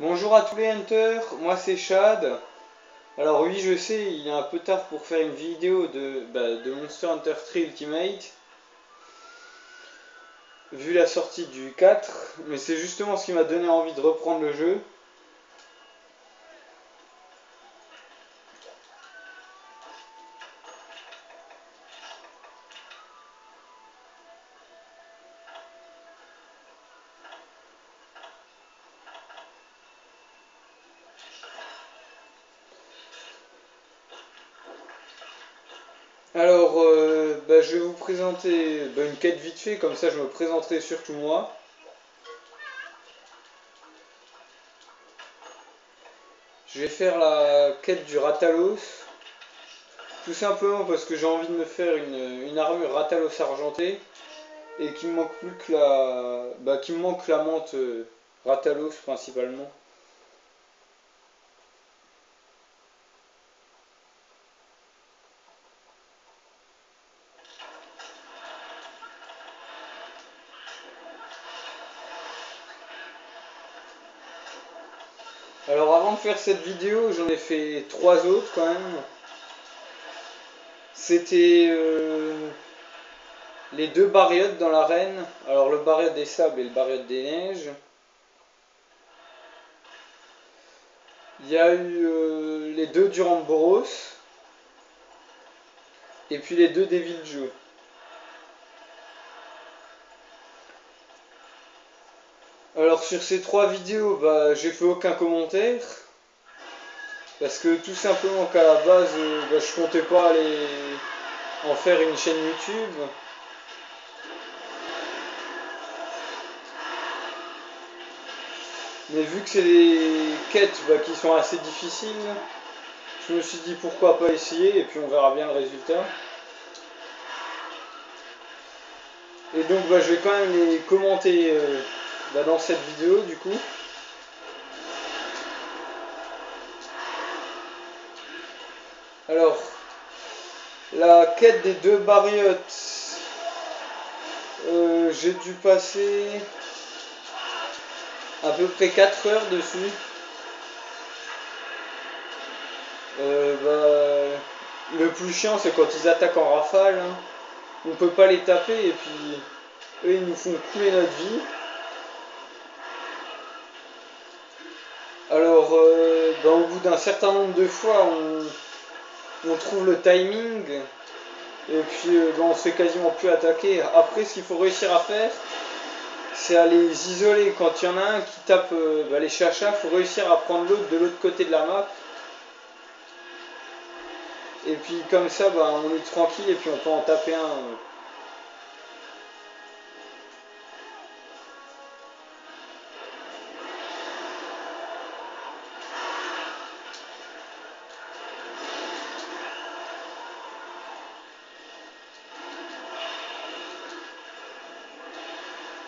Bonjour à tous les hunters, moi c'est Chad. Alors oui, je sais, il est un peu tard pour faire une vidéo de Monster Hunter 3 Ultimate, vu la sortie du 4, mais c'est justement ce qui m'a donné envie de reprendre le jeu. Alors, je vais vous présenter une quête vite fait, comme ça je me présenterai surtout moi. Je vais faire la quête du Ratalos, tout simplement parce que j'ai envie de me faire une armure Ratalos argentée et qu'il me manque plus que qu'il me manque la mante Ratalos principalement. Alors avant de faire cette vidéo, j'en ai fait 3 autres quand même. C'était les 2 bariotes dans l'arène. Alors le bariote des sables et le bariote des neiges. Il y a eu les 2 Duramboros. Et puis les 2 Devil Joe. Alors sur ces 3 vidéos, j'ai fait aucun commentaire. Parce que tout simplement qu'à la base, je comptais pas aller en faire une chaîne YouTube. Mais vu que c'est des quêtes qui sont assez difficiles, je me suis dit pourquoi pas essayer et puis on verra bien le résultat. Et donc je vais quand même les commenter dans cette vidéo du coup. Alors, la quête des 2 bariotes, j'ai dû passer à peu près 4 heures dessus. Le plus chiant c'est quand ils attaquent en rafale, hein. On peut pas les taper et puis eux ils nous font couler notre vie. Alors au bout d'un certain nombre de fois on trouve le timing et puis on se fait quasiment plus attaquer. Après ce qu'il faut réussir à faire c'est à les isoler. Quand il y en a un qui tape les chachas, il faut réussir à prendre l'autre de l'autre côté de la map. Et puis comme ça on est tranquille et puis on peut en taper un.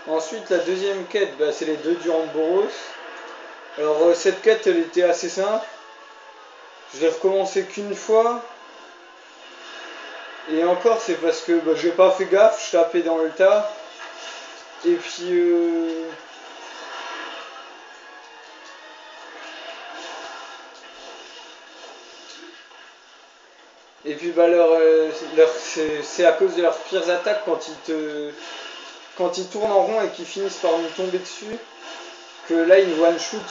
Ensuite la deuxième quête c'est les 2 Duramboros. Alors cette quête elle était assez simple. Je l'ai recommencé qu'une fois. Et encore c'est parce que j'ai pas fait gaffe, je tapais dans le tas. Et puis c'est à cause de leurs pires attaques quand ils tournent en rond et qu'ils finissent par nous tomber dessus que là ils nous one shoot,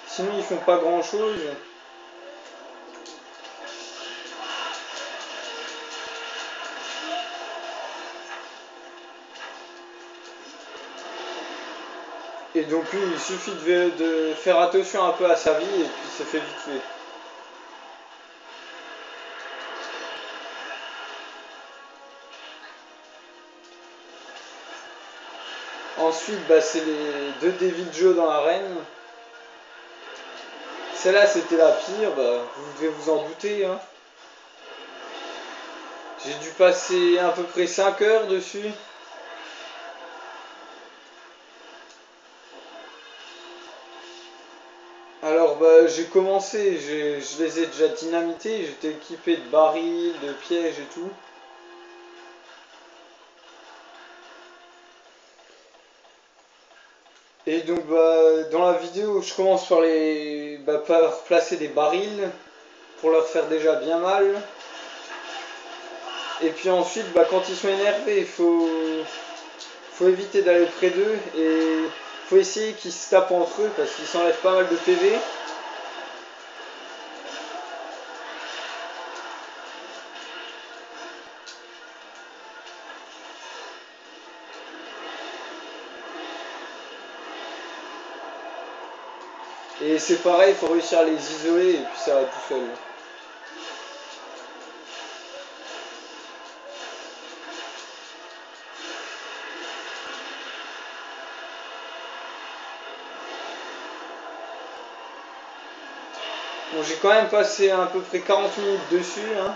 sinon ils font pas grand chose. Et donc lui il suffit de faire attention un peu à sa vie et puis c'est fait vite fait. Ensuite c'est les 2 Devil Joe dans l'arène. Celle-là c'était la pire, vous devez vous en douter, hein. J'ai dû passer à peu près 5 heures dessus. Alors j'ai commencé, je les ai déjà dynamités, j'étais équipé de barils, de pièges et tout. Et donc dans la vidéo, je commence par placer des barils pour leur faire déjà bien mal. Et puis ensuite, quand ils sont énervés, faut éviter d'aller près d'eux et faut essayer qu'ils se tapent entre eux parce qu'ils s'enlèvent pas mal de PV. Et c'est pareil, il faut réussir à les isoler et puis ça va tout seul. Bon, j'ai quand même passé à peu près 40 minutes dessus, hein.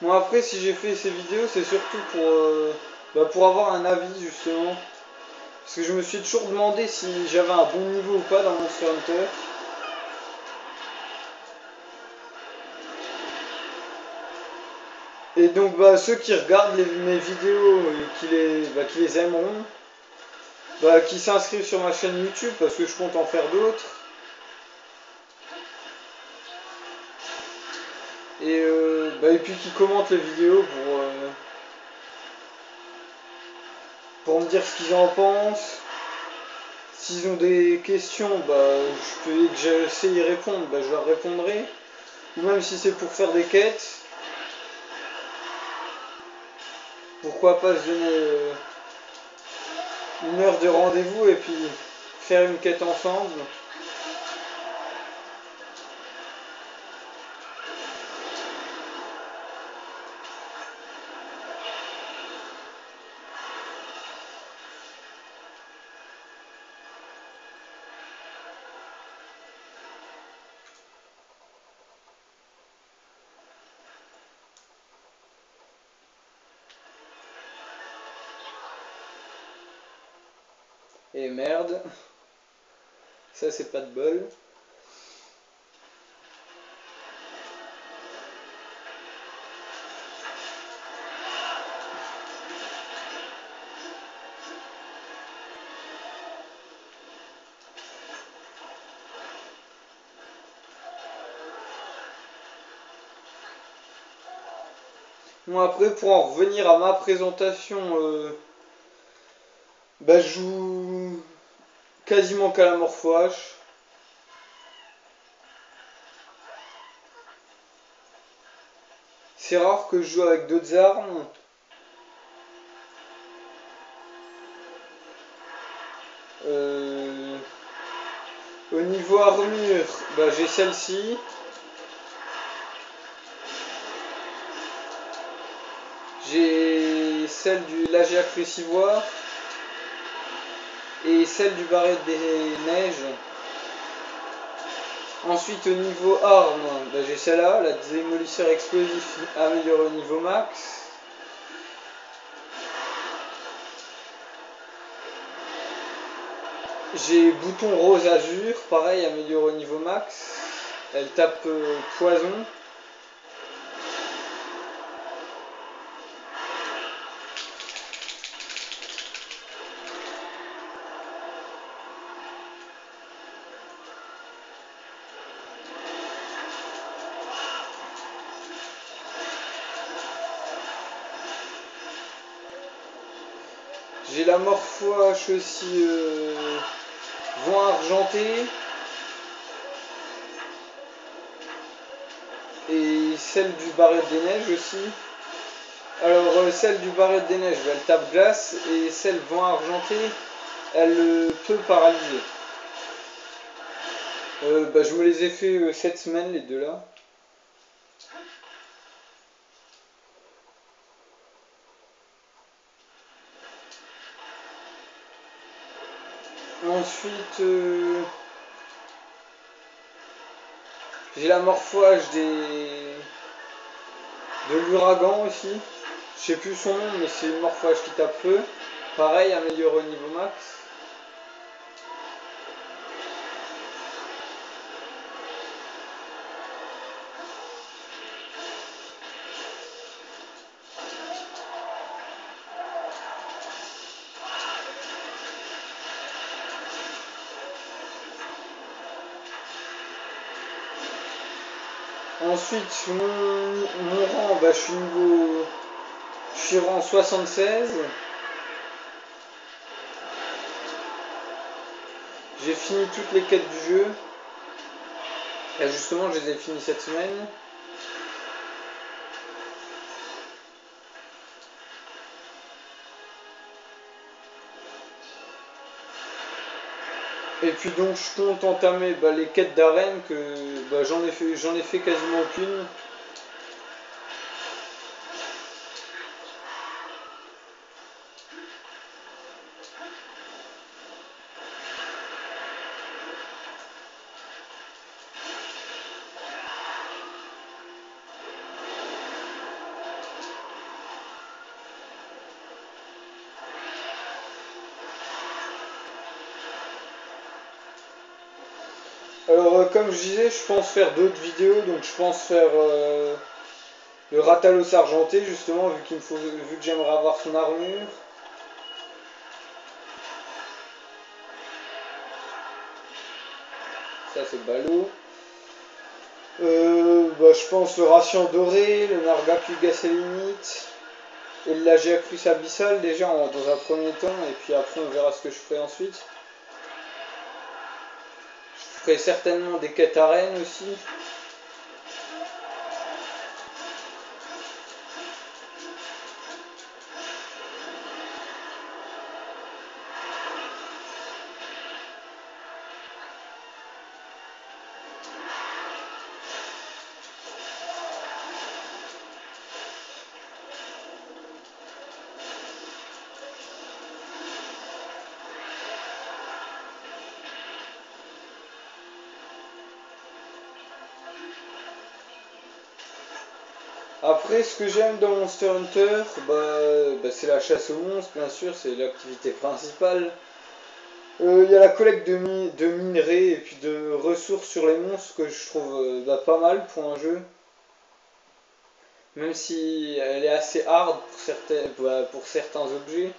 Bon après si j'ai fait ces vidéos c'est surtout pour avoir un avis justement. Parce que je me suis toujours demandé si j'avais un bon niveau ou pas dans Monster Hunter. Et donc ceux qui regardent mes vidéos et qui les aimeront, qui s'inscrivent sur ma chaîne YouTube parce que je compte en faire d'autres. Et puis qui commentent les vidéos pour me dire ce qu'ils en pensent. S'ils ont des questions, et que je sais y répondre, je leur répondrai. Ou même si c'est pour faire des quêtes, pourquoi pas se donner une heure de rendez-vous et puis faire une quête ensemble. Et merde, ça c'est pas de bol. Bon après pour en revenir à ma présentation, je joue quasiment qu'à la morphoage. C'est rare que je joue avec d'autres armes. Euh, Au niveau armure, j'ai celle-ci. J'ai celle du Lagia Crucivoire et celle du Barret des Neiges. Ensuite au niveau arme, j'ai celle-là, la démolisseur explosif amélioré au niveau max. J'ai bouton rose azur, pareil amélioré au niveau max. Elle tape poison. J'ai la morphoche aussi vent argenté. Et celle du barret des neiges aussi. Alors celle du barret des neiges, elle tape glace. Et celle vent argenté, elle peut paralyser. Bah, je me les ai fait cette semaine, les deux là. Ensuite, j'ai la morphage de l'ouragan aussi. Je sais plus son nom, mais c'est une morphage qui tape feu. Pareil, amélioré au niveau max. Ensuite, mon rang, bah, je suis rang 76. J'ai fini toutes les quêtes du jeu. Et justement, je les ai finies cette semaine. Et puis donc je compte entamer bah, les quêtes d'arène que bah, j'en ai fait quasiment aucune. Alors comme je disais, je pense faire d'autres vidéos, donc je pense faire le Ratalos argenté justement vu que j'aimerais avoir son armure. Ça c'est ballot. Bah, je pense le Ration doré, le Nargacuga sélénite et le Lagiacrus abyssal déjà dans un premier temps, et puis après on verra ce que je ferai ensuite. Je ferai certainement des quêtes arènes aussi. Après, ce que j'aime dans Monster Hunter, bah, c'est la chasse aux monstres, bien sûr, c'est l'activité principale. Il y a la collecte de minerais et puis de ressources sur les monstres que je trouve bah, pas mal pour un jeu. Même si elle est assez hard pour certains objets.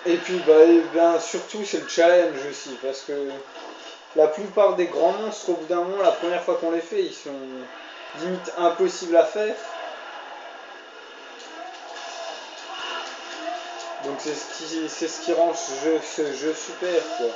Et puis bah, et bien, surtout c'est le challenge aussi, parce que la plupart des grands monstres, au bout d'un moment, la première fois qu'on les fait, ils sont limite impossibles à faire. Donc c'est ce qui rend ce jeu super, quoi.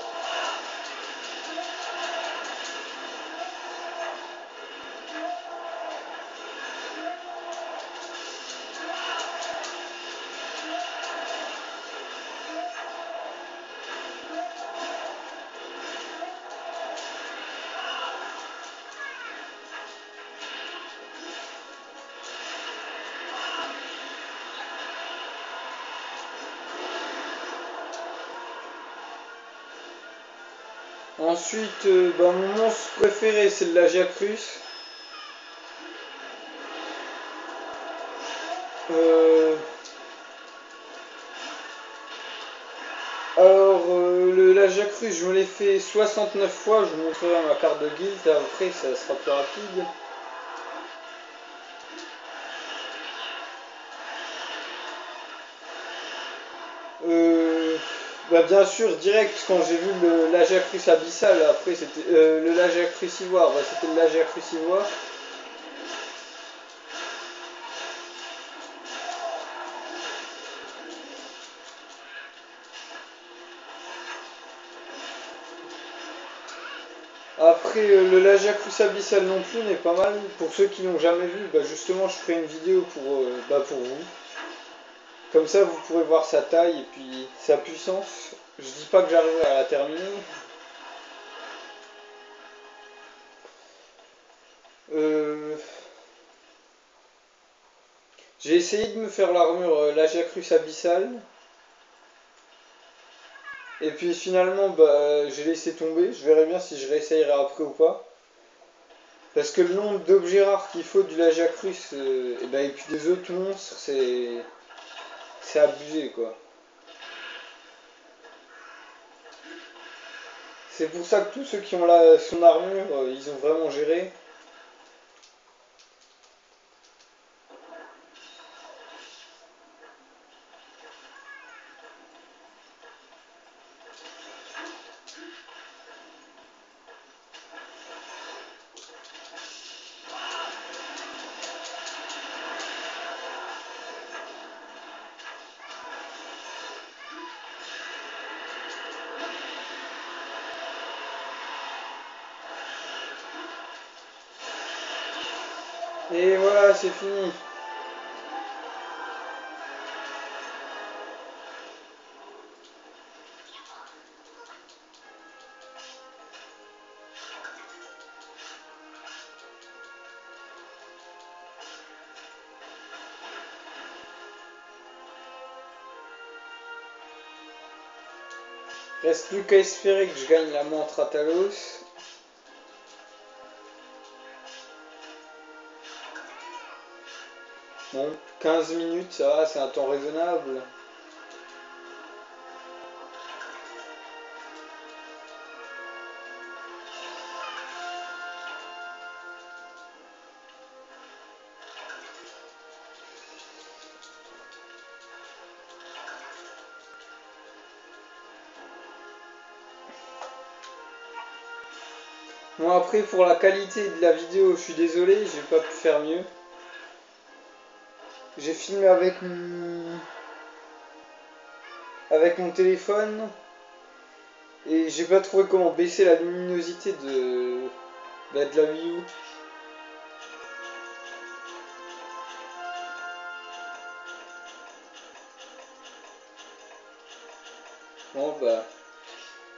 Ensuite, bah, mon monstre préféré c'est le Lagiacrus. Euh, le Lagiacrus, je me l'ai fait 69 fois, je vous montrerai ma carte de guild, après ça sera plus rapide. Euh, Bah, bien sûr, direct quand j'ai vu le Lagiacrus abyssal, après c'était le Lagiacrus ivoire, bah, c'était le Lagiacrus ivoire. après, le Lagiacrus abyssal non plus n'est pas mal. Pour ceux qui n'ont jamais vu, bah justement, je ferai une vidéo pour vous. Comme ça, vous pourrez voir sa taille et puis sa puissance. Je dis pas que j'arriverai à la terminer. J'ai essayé de me faire l'armure Lagiacrus abyssal. Et puis finalement, bah, j'ai laissé tomber. Je verrai bien si je réessayerai après ou pas. Parce que le nombre d'objets rares qu'il faut du Lagiacrus et puis des autres monstres, c'est abusé quoi. C'est pour ça que tous ceux qui ont son armure, ils ont vraiment géré. Et voilà, c'est fini. Reste plus qu'à espérer que je gagne la montre à Talos. Bon, 15 minutes, ça va, c'est un temps raisonnable. Bon après pour la qualité de la vidéo, je suis désolé, j'ai pas pu faire mieux. J'ai filmé avec mon téléphone et j'ai pas trouvé comment baisser la luminosité de la Wii U. Bon bah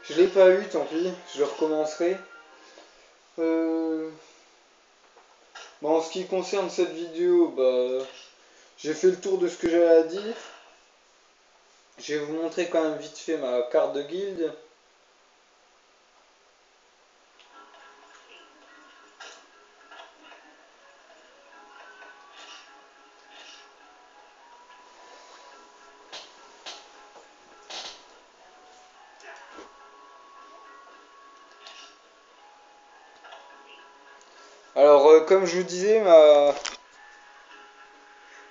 je l'ai pas eu, tant pis, je recommencerai. Bon, en ce qui concerne cette vidéo, bah j'ai fait le tour de ce que j'avais à dire. Je vais vous montrer quand même vite fait ma carte de guilde. Alors comme je vous disais,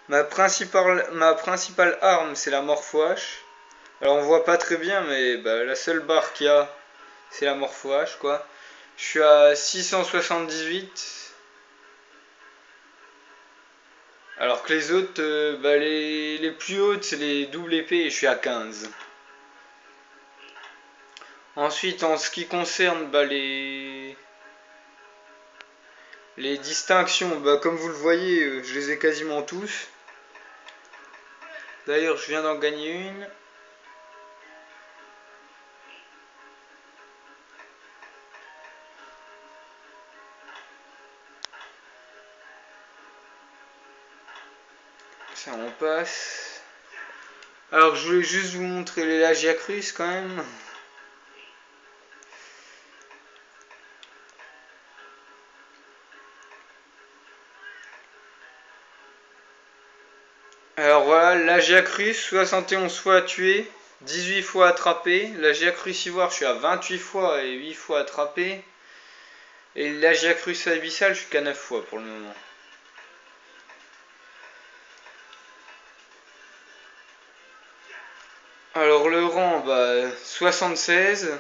ma principale arme c'est la Morpho-H. Alors on voit pas très bien mais bah, la seule barre qu'il y a c'est la Morpho-H quoi. Je suis à 678. Alors que les autres, bah, les plus hautes c'est les doubles épées et je suis à 15. Ensuite en ce qui concerne bah, les distinctions, bah, comme vous le voyez, je les ai quasiment tous. D'ailleurs je viens d'en gagner une. Ça on passe. Alors je voulais juste vous montrer les Lagiacrus quand même. Alors voilà, Lagiacrus, 71 fois tué, 18 fois attrapé. Lagiacrus ivoire, je suis à 28 fois et 8 fois attrapé. Et Lagiacrus abyssal, je suis qu'à 9 fois pour le moment. Alors le rang, bah 76.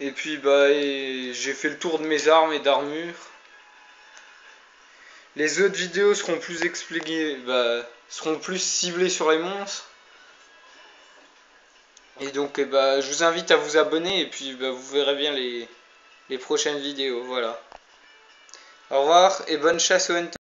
Et puis bah j'ai fait le tour de mes armes et d'armures. Les autres vidéos seront plus expliquées, bah, seront plus ciblées sur les monstres. Et donc je vous invite à vous abonner et puis vous verrez bien les prochaines vidéos. Voilà. Au revoir et bonne chasse au hunter.